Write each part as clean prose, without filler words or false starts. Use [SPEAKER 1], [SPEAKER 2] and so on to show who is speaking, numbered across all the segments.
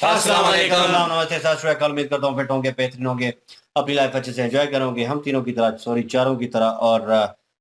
[SPEAKER 1] अस्सलाम वालेकुम।
[SPEAKER 2] नमस्ते, सत श्री अकाल। उम्मीद करता हूँ फिट होंगे, बेहतरीन होंगे, अपनी लाइफ अच्छे से एंजॉय करोगे, हम तीनों की तरह, सॉरी चारों की तरह। और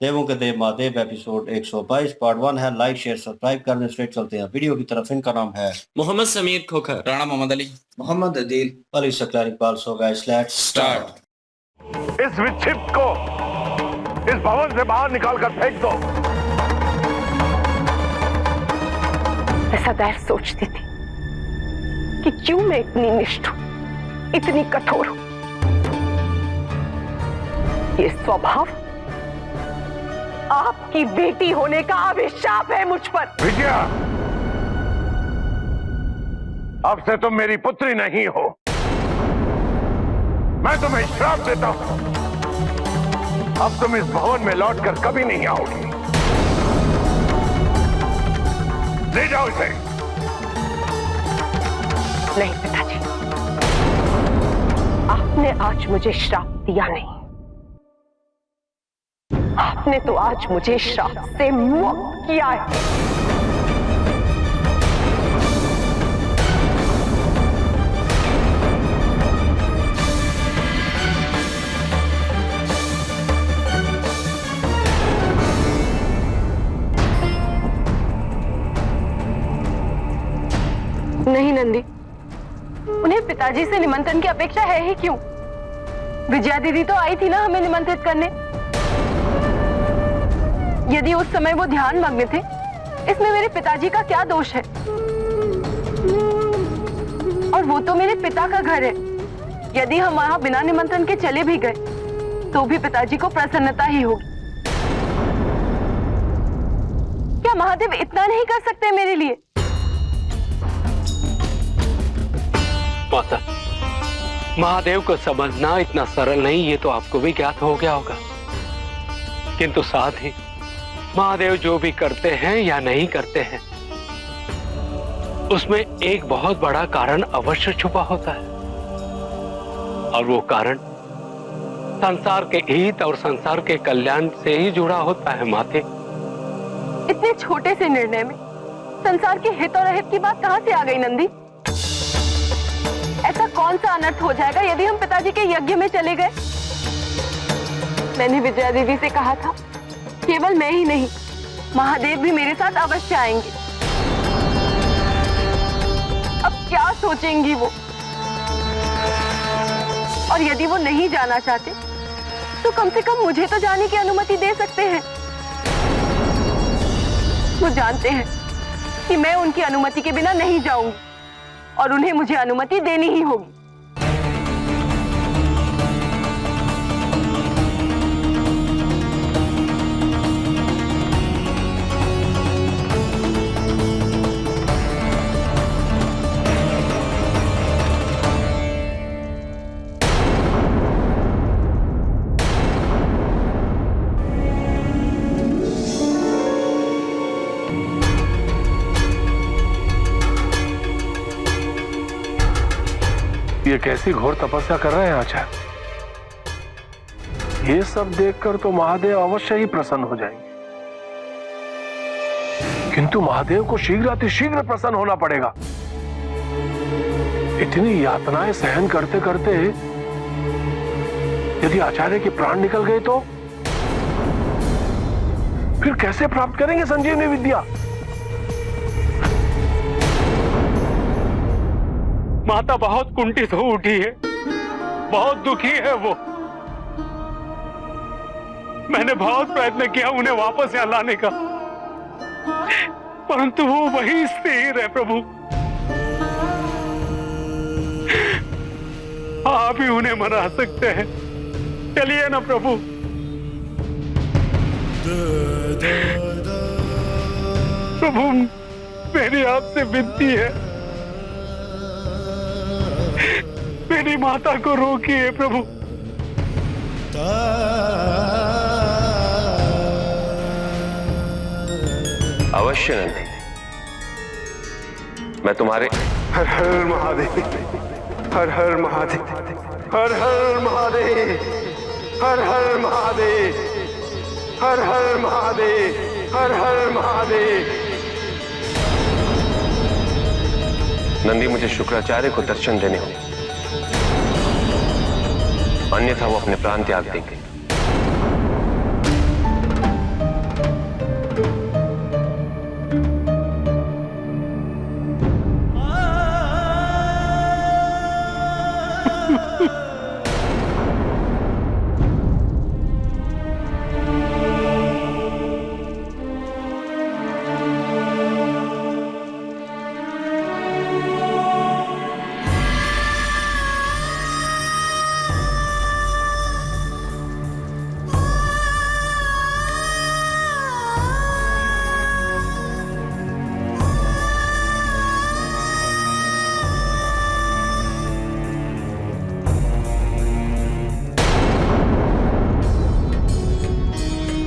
[SPEAKER 2] देवों के देव महादेव एपिसोड 122 पार्ट 1 है। लाइक शेयर सब्सक्राइब करने स्ट्रेट चलते हैं वीडियो की तरफ। इनका नाम है
[SPEAKER 1] Mohammad Sameer Khokhar,
[SPEAKER 3] Rana Mohammad Ali,
[SPEAKER 4] Mohammad Adeel,
[SPEAKER 2] Ali Sakalari Pal. So guys let's
[SPEAKER 1] start.
[SPEAKER 5] इस विक्षिप्त को इस भवन से बाहर निकाल कर फेंक दो।
[SPEAKER 6] मैं सदैव सोचती थी कि क्यों मैं इतनी निष्ठुर, इतनी कठोर हूं। ये स्वभाव आपकी बेटी होने का अभिशाप है मुझ पर।
[SPEAKER 5] विजया, अब से तुम मेरी पुत्री नहीं हो। मैं तुम्हें श्राप देता हूं। अब तुम इस भवन में लौटकर कभी नहीं आओगी। ले जाओ इसे।
[SPEAKER 6] नहीं पिताजी, आपने आज मुझे श्राप दिया नहीं, आपने तो आज मुझे श्राप से मुक्त किया है। नहीं नंदी, उन्हें पिताजी से निमंत्रण की अपेक्षा है ही क्यों? विजया दीदी तो आई थी ना हमें निमंत्रित करने। यदि उस समय वो ध्यान मग्न थे, इसमें मेरे पिताजी का क्या दोष है? और वो तो मेरे पिता का घर है। यदि हम वहां बिना निमंत्रण के चले भी गए तो भी पिताजी को प्रसन्नता ही होगी। क्या महादेव इतना नहीं कर सकते मेरे लिए?
[SPEAKER 7] माता, महादेव को समझना इतना सरल नहीं, ये तो आपको भी ज्ञात हो गया होगा। किंतु साथ ही महादेव जो भी करते हैं या नहीं करते हैं, उसमें एक बहुत बड़ा कारण अवश्य छुपा होता है। और वो कारण संसार के हित और संसार के कल्याण से ही जुड़ा होता है माते।
[SPEAKER 6] इतने छोटे से निर्णय में संसार के हित और अहित की बात कहां से आ गई नंदी? ऐसा कौन सा अनर्थ हो जाएगा यदि हम पिताजी के यज्ञ में चले गए? मैंने विजया दीदी से कहा था, केवल मैं ही नहीं, महादेव भी मेरे साथ अवश्य आएंगे। अब क्या सोचेंगी वो? और यदि वो नहीं जाना चाहते तो कम से कम मुझे तो जाने की अनुमति दे सकते हैं। वो जानते हैं कि मैं उनकी अनुमति के बिना नहीं जाऊंगी और उन्हें मुझे अनुमति देनी ही होगी।
[SPEAKER 5] ये कैसी घोर तपस्या कर रहे हैं आचार्य। ये सब देखकर तो महादेव अवश्य ही प्रसन्न हो जाएंगे, किंतु महादेव को शीघ्र प्रसन्न होना पड़ेगा। इतनी यातनाएं सहन करते करते यदि आचार्य के प्राण निकल गए तो फिर कैसे प्राप्त करेंगे संजीवनी विद्या?
[SPEAKER 7] माता बहुत कुंठित हो उठी है, बहुत दुखी है वो। मैंने बहुत प्रयत्न किया उन्हें वापस यहाँ लाने का, परंतु वो वही स्थिर है प्रभु। आप ही उन्हें मना सकते हैं। चलिए ना प्रभु। प्रभु, मेरी आपसे विनती है, मेरी माता को रोकिए प्रभु।
[SPEAKER 8] अवश्य नंदी, मैं तुम्हारे।
[SPEAKER 5] हर हर महादेव, हर हर महादेव, हर हर महादेव, हर हर महादेव, हर हर महादेव, हर हर महादेव।
[SPEAKER 8] नंदी मुझे शुक्राचार्य को दर्शन देने होंगे, अन्यथा वो अपने प्राण त्याग देंगे।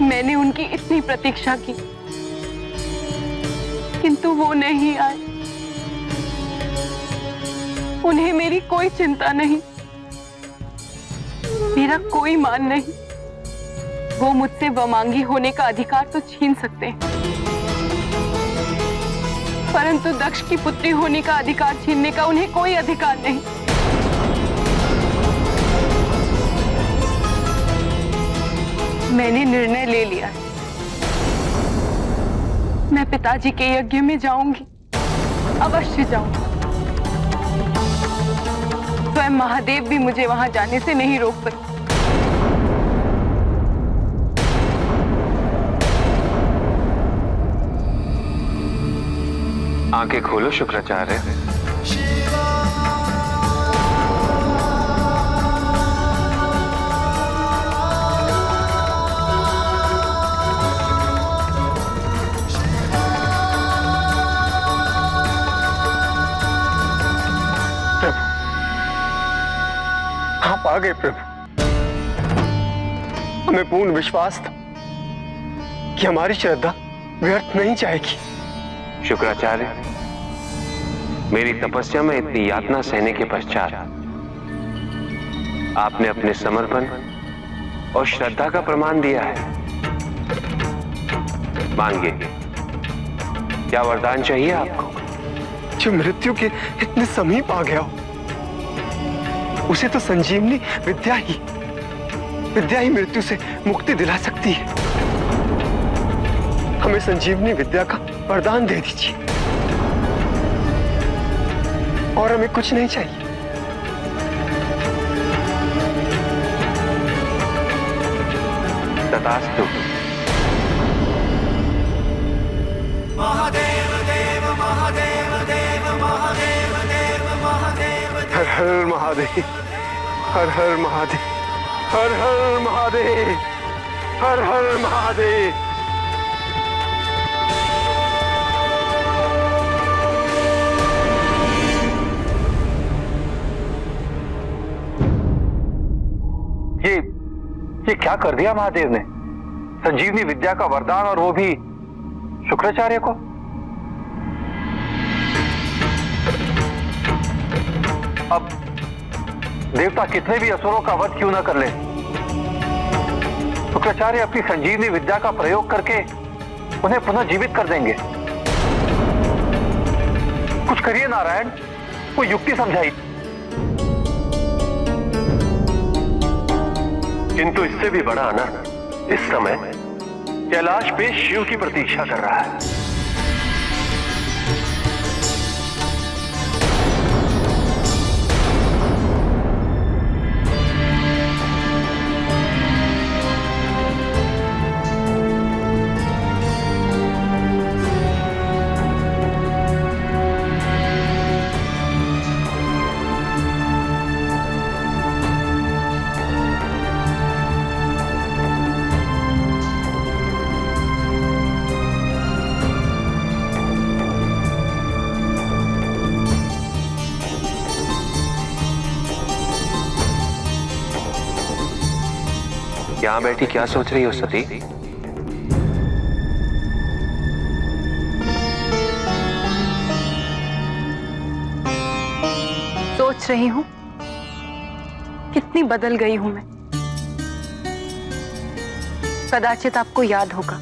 [SPEAKER 6] मैंने उनकी इतनी प्रतीक्षा की, किंतु वो नहीं आए। उन्हें मेरी कोई चिंता नहीं, मेरा कोई मान नहीं। वो मुझसे वमांगी होने का अधिकार तो छीन सकते हैं, परंतु दक्ष की पुत्री होने का अधिकार छीनने का उन्हें कोई अधिकार नहीं। मैंने निर्णय ले लिया है, मैं पिताजी के यज्ञ में जाऊंगी, अवश्य जाऊंगी। स्वयं महादेव भी मुझे वहां जाने से नहीं रोक सके।
[SPEAKER 8] आंखें खोलो शुक्राचार्य।
[SPEAKER 5] आप आ गए प्रभु। हमें पूर्ण विश्वास था कि हमारी श्रद्धा व्यर्थ नहीं जाएगी।
[SPEAKER 8] शुक्राचार्य, मेरी तपस्या में इतनी यातना सहने के पश्चात आपने अपने समर्पण और श्रद्धा का प्रमाण दिया है। मांगिए, क्या वरदान चाहिए आपको?
[SPEAKER 5] जो मृत्यु के इतने समीप आ गया हो, उसे तो संजीवनी विद्या ही मृत्यु से मुक्ति दिला सकती है। हमें संजीवनी विद्या का वरदान दे दीजिए, और हमें कुछ नहीं चाहिए।
[SPEAKER 8] तथास्तु।
[SPEAKER 5] हर हर महादेव, हर हर महादेव, हर हर महादेव, हर हर महादेव।
[SPEAKER 3] ये क्या कर दिया महादेव ने? संजीवनी विद्या का वरदान, और वो भी शुक्राचार्य को। अब देवता कितने भी असुरों का वध क्यों न कर ले, शुक्राचार्य अपनी संजीवनी विद्या का प्रयोग करके उन्हें पुनः जीवित कर देंगे। कुछ करिए नारायण, कोई युक्ति समझाइए।
[SPEAKER 8] किंतु इससे भी बड़ा अनर्थ इस समय कैलाश पे शिव की प्रतीक्षा कर रहा है। यहां बैठी क्या सोच रही हो सती?
[SPEAKER 6] सोच रही हूं कितनी बदल गई हूं मैं। कदाचित आपको याद होगा,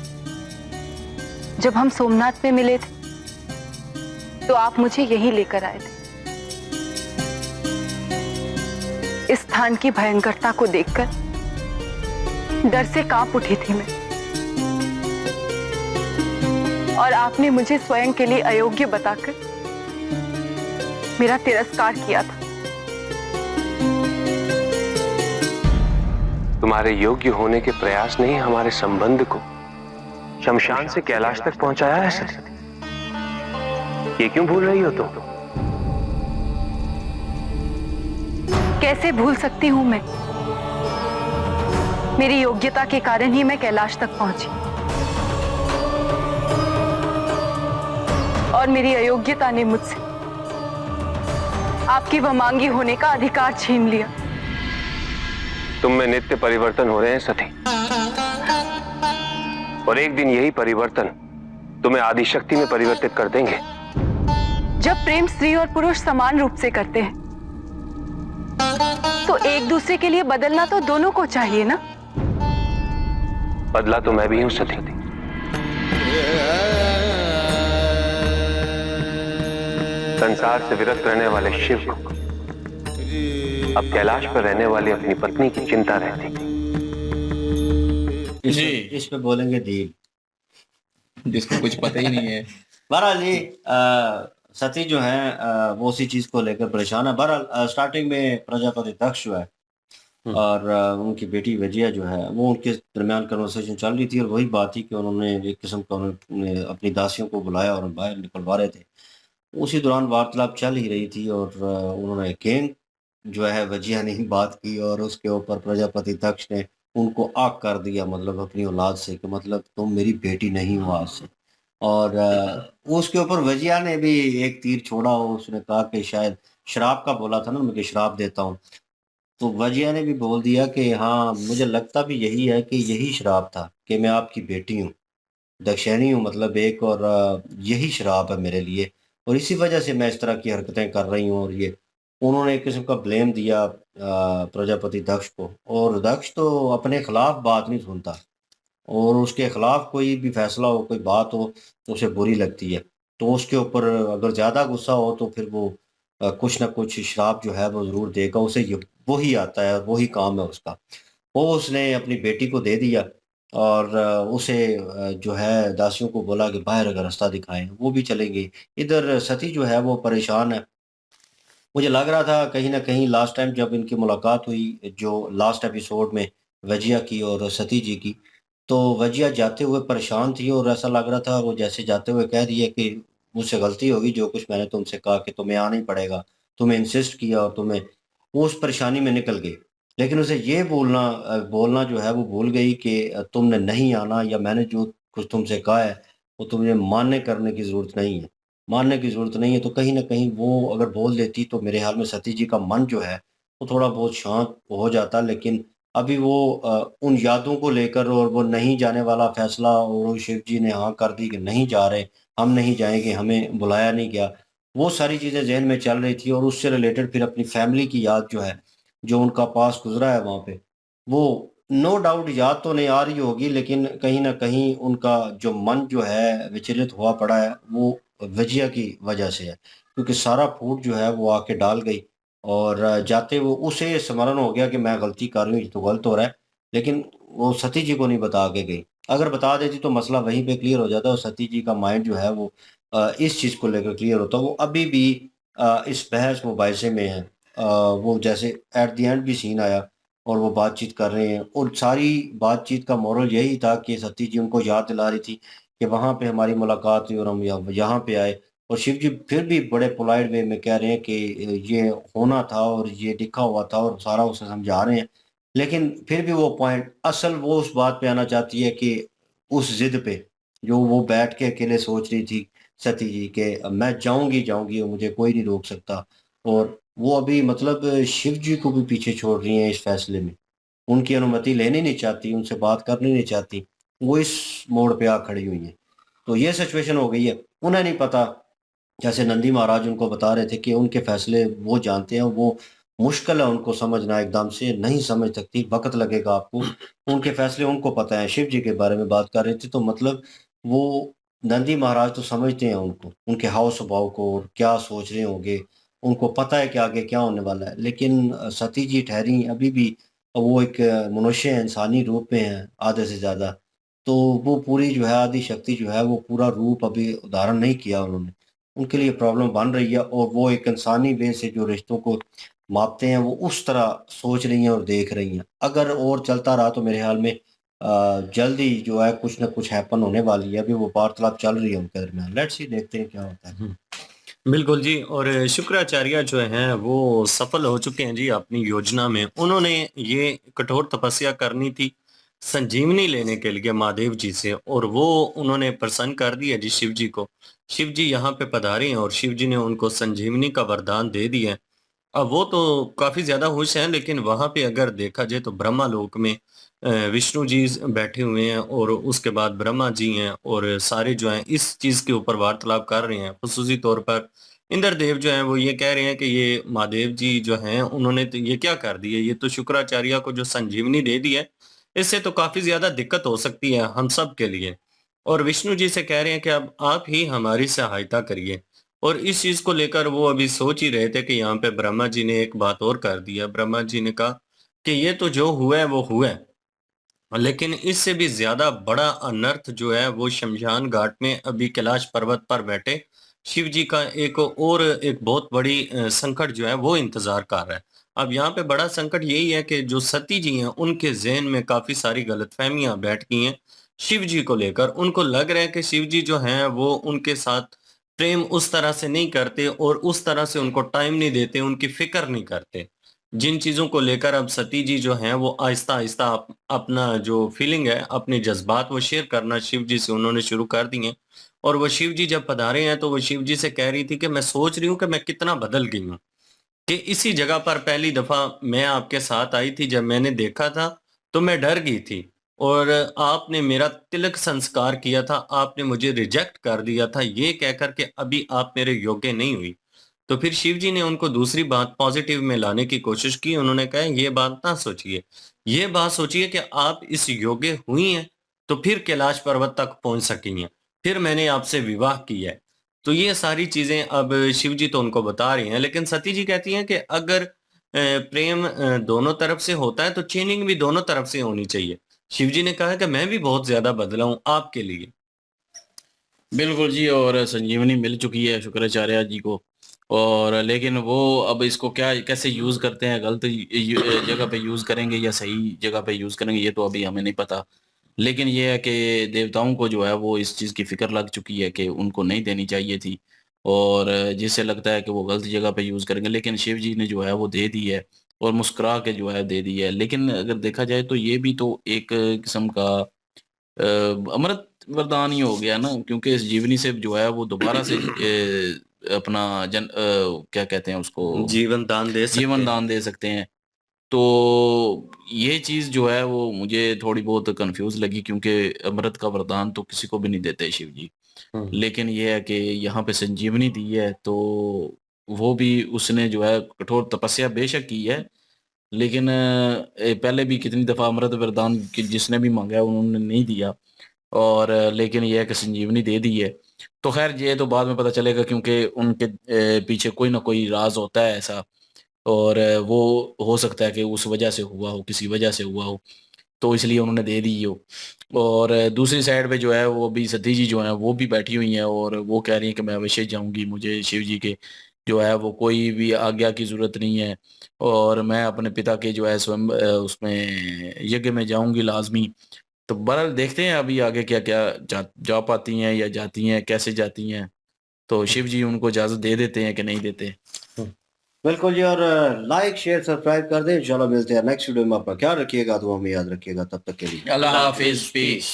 [SPEAKER 6] जब हम सोमनाथ में मिले थे तो आप मुझे यही लेकर आए थे। इस स्थान की भयंकरता को देखकर डर से कांप उठी थी मैं, और आपने मुझे स्वयं के लिए अयोग्य बताकर मेरा तिरस्कार किया था।
[SPEAKER 8] तुम्हारे योग्य होने के प्रयास ने ही हमारे संबंध को शमशान से कैलाश तक पहुंचाया है सती। ये क्यों भूल रही हो तुम?
[SPEAKER 6] कैसे भूल सकती हूं मैं? मेरी योग्यता के कारण ही मैं कैलाश तक पहुंची, और मेरी अयोग्यता ने मुझसे आपकी वमांगी होने का अधिकार छीन लिया।
[SPEAKER 8] तुम में नित्य परिवर्तन हो रहे हैं सती, और एक दिन यही परिवर्तन तुम्हें आदिशक्ति में परिवर्तित कर देंगे।
[SPEAKER 6] जब प्रेम स्त्री और पुरुष समान रूप से करते हैं तो एक दूसरे के लिए बदलना तो दोनों को चाहिए ना।
[SPEAKER 8] बदला तो मैं भी हूं सती। संसार से विरक्त रहने वाले शिव को अब कैलाश पर रहने वाली अपनी पत्नी की चिंता रहती।
[SPEAKER 2] इस पे बोलेंगे दील,
[SPEAKER 1] जिसको कुछ पता ही नहीं है।
[SPEAKER 2] बहरहाल जी सती जो है वो उसी चीज को लेकर परेशान है। बहरहाल स्टार्टिंग में प्रजापति दक्ष जो है और उनकी बेटी विजया जो है वो उनके दरमियान कन्वर्सेशन चल रही थी, और वही बात थी कि उन्होंने एक किस्म का उन्होंने अपनी दासियों को बुलाया और बाहर निकलवा रहे थे। उसी दौरान वार्तालाप चल ही रही थी, और उन्होंने अगेन जो है विजया ने ही बात की, और उसके ऊपर प्रजापति दक्ष ने उनको आग कर दिया, मतलब अपनी औलाद से, कि मतलब तुम मेरी बेटी नहीं हो आज से। और उसके ऊपर विजया ने भी एक तीर छोड़ा, उसने कहा कि शायद शराब का बोला था ना, मैं कि शराब देता हूँ, तो विजया ने भी बोल दिया कि हाँ मुझे लगता भी यही है कि यही शराब था कि मैं आपकी बेटी हूँ, दक्षिणी हूँ मतलब एक, और यही शराब है मेरे लिए, और इसी वजह से मैं इस तरह की हरकतें कर रही हूँ। और ये उन्होंने एक किस्म का ब्लेम दिया प्रजापति दक्ष को, और दक्ष तो अपने खिलाफ बात नहीं सुनता, और उसके खिलाफ कोई भी फैसला हो, कोई बात हो तो उसे बुरी लगती है, तो उसके ऊपर अगर ज़्यादा गुस्सा हो तो फिर वो कुछ ना कुछ शराब जो है वो ज़रूर देगा उसे। वही आता है और वही काम है उसका। वो उसने अपनी बेटी को दे दिया, और उसे जो है दासियों को बोला कि बाहर अगर रास्ता दिखाएं, वो भी चलेंगे। इधर सती जो है वो परेशान है। मुझे लग रहा था कहीं ना कहीं लास्ट टाइम जब इनकी मुलाकात हुई, जो लास्ट एपिसोड में वजिया की और सती जी की, तो वजिया जाते हुए परेशान थी, और ऐसा लग रहा था वो जैसे जाते हुए कह रही है कि मुझसे गलती होगी, जो कुछ मैंने तुमसे कहा कि तुम्हें आना ही पड़ेगा, तुम्हें इंसिस्ट किया और तुम्हें, वो उस परेशानी में निकल गई। लेकिन उसे ये बोलना जो है वो भूल गई कि तुमने नहीं आना, या मैंने जो कुछ तुमसे कहा है वो तुम्हें मानने करने की ज़रूरत नहीं है, मानने की ज़रूरत नहीं है। तो कहीं न कहीं वो अगर बोल देती तो मेरे ख़्याल में सती जी का मन जो है वो थोड़ा बहुत शांत हो जाता। लेकिन अभी वो उन यादों को लेकर, और वो नहीं जाने वाला फ़ैसला, और वो शिव जी ने हाँ कर दी कि नहीं जा रहे, हम नहीं जाएँगे, हमें बुलाया नहीं गया। वो सारी चीज़ें ज़हन में चल रही थी, और उससे रिलेटेड फिर अपनी फ़ैमिली की याद जो है, जो उनका पास गुज़रा है वहाँ पे, वो नो डाउट याद तो नहीं आ रही होगी, लेकिन कहीं न कहीं उनका जो मन जो है विचलित हुआ पड़ा है, वो वजिया की वजह से है। क्योंकि सारा फूट जो है वो आके डाल गई, और जाते वो उसे स्मरण हो गया कि मैं गलती कर रही हूँ, ये तो गलत हो रहा है। लेकिन वो सती जी को नहीं बता के गई। अगर बता देती तो मसला वहीं पे क्लियर हो जाता, और सती जी का माइंड जो है वो इस चीज़ को लेकर क्लियर होता। वो अभी भी इस बहस मुबाहिसे में है। वो जैसे एट द एंड भी सीन आया और वो बातचीत कर रहे हैं, और सारी बातचीत का मोरल यही था कि सती जी उनको याद दिला रही थी कि वहाँ पे हमारी मुलाकात हुई और हम यहाँ पे आए, और शिव जी फिर भी बड़े पोलाइट वे में कह रहे हैं कि ये होना था और ये लिखा हुआ था, और सारा उसे समझा रहे हैं। लेकिन फिर भी वो पॉइंट असल वो उस बात पे आना चाहती है कि उस जिद पे जो वो बैठ के अकेले सोच रही थी सती जी के मैं जाऊंगी जाऊंगी और मुझे कोई नहीं रोक सकता, और वो अभी मतलब शिव जी को भी पीछे छोड़ रही हैं इस फैसले में। उनकी अनुमति लेनी नहीं चाहती, उनसे बात करनी नहीं चाहती, वो इस मोड़ पे आ खड़ी हुई हैं। तो ये सिचुएशन हो गई है। उन्हें नहीं पता, जैसे नंदी महाराज उनको बता रहे थे कि उनके फैसले वो जानते हैं, वो मुश्किल है उनको समझना, एकदम से नहीं समझ सकती, वक्त लगेगा आपको। उनके फैसले उनको पता है। शिव जी के बारे में बात कर रहे थे, तो मतलब वो नंदी महाराज तो समझते हैं उनको, उनके हाव स्वभाव को और क्या सोच रहे होंगे, उनको पता है कि आगे क्या होने वाला है। लेकिन सती जी ठहरी अभी भी वो एक मनुष्य है, इंसानी रूप में है आधे से ज़्यादा। तो वो पूरी जो है आदि शक्ति जो है वो पूरा रूप अभी धारण नहीं किया उन्होंने। उनके लिए प्रॉब्लम बन रही है और वो एक इंसानी वे से जो रिश्तों को मापते हैं वो उस तरह सोच रही हैं और देख रही हैं। अगर और चलता रहा तो मेरे ख्याल में जल्दी जो है कुछ ना कुछ हैपन होने वाली है। अभी वो वार्तालाप चल रही है उनके दरमियान। लेट्स सी, देखते हैं क्या होता है।
[SPEAKER 4] बिल्कुल जी। और शुक्राचार्य जो हैं वो सफल हो चुके हैं जी अपनी योजना में। उन्होंने ये कठोर तपस्या करनी थी संजीवनी लेने के लिए महादेव जी से, और वो उन्होंने प्रसन्न कर दिया जी शिव जी को। शिव जी यहाँ पे पधारे हैं और शिव जी ने उनको संजीवनी का वरदान दे दिया है। अब वो तो काफी ज्यादा खुश हैं, लेकिन वहां पे अगर देखा जाए तो ब्रह्मा लोक में विष्णु जी बैठे हुए हैं और उसके बाद ब्रह्मा जी हैं, और सारे जो हैं इस चीज के ऊपर वार्तालाप कर रहे हैं। खुसूसी तौर पर इंद्र देव जो हैं वो ये कह रहे हैं कि ये महादेव जी जो हैं उन्होंने तो ये क्या कर दिया, ये तो शुक्राचार्य को जो संजीवनी दे दी है इससे तो काफी ज्यादा दिक्कत हो सकती है हम सब के लिए। और विष्णु जी से कह रहे हैं कि अब आप ही हमारी सहायता करिए। और इस चीज को लेकर वो अभी सोच ही रहे थे कि यहाँ पे ब्रह्मा जी ने एक बात और कर दिया। ब्रह्मा जी ने कहा कि ये तो जो हुआ है वो हुआ है, लेकिन इससे भी ज्यादा बड़ा अनर्थ जो है वो शमशान घाट में अभी कैलाश पर्वत पर बैठे शिव जी का एक बहुत बड़ी संकट जो है वो इंतजार कर रहा है। अब यहाँ पे बड़ा संकट यही है कि जो सती जी हैं उनके जहन में काफी सारी गलतफहमियां बैठ गई हैं शिव जी को लेकर। उनको लग रहा है कि शिव जी जो हैं वो उनके साथ प्रेम उस तरह से नहीं करते और उस तरह से उनको टाइम नहीं देते, उनकी फिक्र नहीं करते। जिन चीजों को लेकर अब सती जी जो हैं वो आहिस्ता आहिस्ता अपना जो फीलिंग है, अपने जज्बात वो शेयर करना शिव जी से उन्होंने शुरू कर दिए। और वो शिव जी जब पधारे हैं तो वो शिव जी से कह रही थी कि मैं सोच रही हूँ कि मैं कितना बदल गई हूँ, कि इसी जगह पर पहली दफा मैं आपके साथ आई थी, जब मैंने देखा था तो मैं डर गई थी और आपने मेरा तिलक संस्कार किया था, आपने मुझे रिजेक्ट कर दिया था ये कहकर के अभी आप मेरे योग्य नहीं हुई। तो फिर शिव जी ने उनको दूसरी बात पॉजिटिव में लाने की कोशिश की। उन्होंने कहा ये बात ना सोचिए, ये बात सोचिए कि आप इस योग्य हुई हैं तो फिर कैलाश पर्वत तक पहुंच सकी हैं, फिर मैंने आपसे विवाह किया है। तो ये सारी चीजें अब शिव जी तो उनको बता रही हैं, लेकिन सती जी कहती हैं कि अगर प्रेम दोनों तरफ से होता है तो चेनिंग भी दोनों तरफ से होनी चाहिए। शिव जी ने कहा कि मैं भी बहुत ज्यादा बदला हूं आपके लिए।
[SPEAKER 1] बिल्कुल जी, और संजीवनी मिल चुकी है शुक्राचार्य जी को। और लेकिन वो अब इसको क्या कैसे यूज करते हैं, गलत जगह पे यूज करेंगे या सही जगह पे यूज करेंगे ये तो अभी हमें नहीं पता। लेकिन ये है कि देवताओं को जो है वो इस चीज की फिक्र लग चुकी है कि उनको नहीं देनी चाहिए थी, और जिससे लगता है कि वो गलत जगह पे यूज करेंगे। लेकिन शिव जी ने जो है वो दे दी है और मुस्कुरा के जो है दे दी है। लेकिन अगर देखा जाए तो ये भी तो एक किस्म का अमृत वरदान ही हो गया ना, क्योंकि इस जीवनी से जो है वो दोबारा से अपना क्या कहते हैं उसको,
[SPEAKER 4] जीवन दान दे सकते
[SPEAKER 1] जीवन
[SPEAKER 4] हैं।
[SPEAKER 1] दान दे सकते हैं। तो ये चीज जो है वो मुझे थोड़ी बहुत कंफ्यूज लगी, क्योंकि अमृत का वरदान तो किसी को भी नहीं देते शिव जी। लेकिन ये है कि यहाँ पे संजीवनी दी है तो वो भी उसने जो है कठोर तपस्या बेशक की है, लेकिन पहले भी कितनी दफा अमृत वरदान जिसने भी मांगा है उन्होंने नहीं दिया। और लेकिन यह है कि संजीवनी दे दी है। तो खैर ये तो बाद में पता चलेगा, क्योंकि उनके पीछे कोई ना कोई राज होता है ऐसा, और वो हो सकता है कि उस वजह से हुआ हो, किसी वजह से हुआ हो, तो इसलिए उन्होंने दे दी हो। और दूसरी साइड पे जो है वो भी सती जी जो है वो भी बैठी हुई हैं और वो कह रही हैं कि मैं अवश्य जाऊंगी, मुझे शिव जी के जो है वो कोई भी आज्ञा की जरूरत नहीं है, और मैं अपने पिता के जो है स्वयं उसमें यज्ञ में जाऊंगी लाजमी। तो बहरहाल देखते हैं अभी आगे क्या क्या जा पाती हैं या जाती हैं, कैसे जाती हैं। तो शिव जी उनको इजाजत दे देते हैं कि नहीं देते।
[SPEAKER 2] बिल्कुल जी। और लाइक शेयर सब्सक्राइब कर दें। इंशाल्लाह मिलते हैं नेक्स्ट वीडियो में। अपना ख्याल रखिएगा, दुआ में याद रखिएगा। तब तक के लिए
[SPEAKER 1] अल्लाह हाफिज, पीस।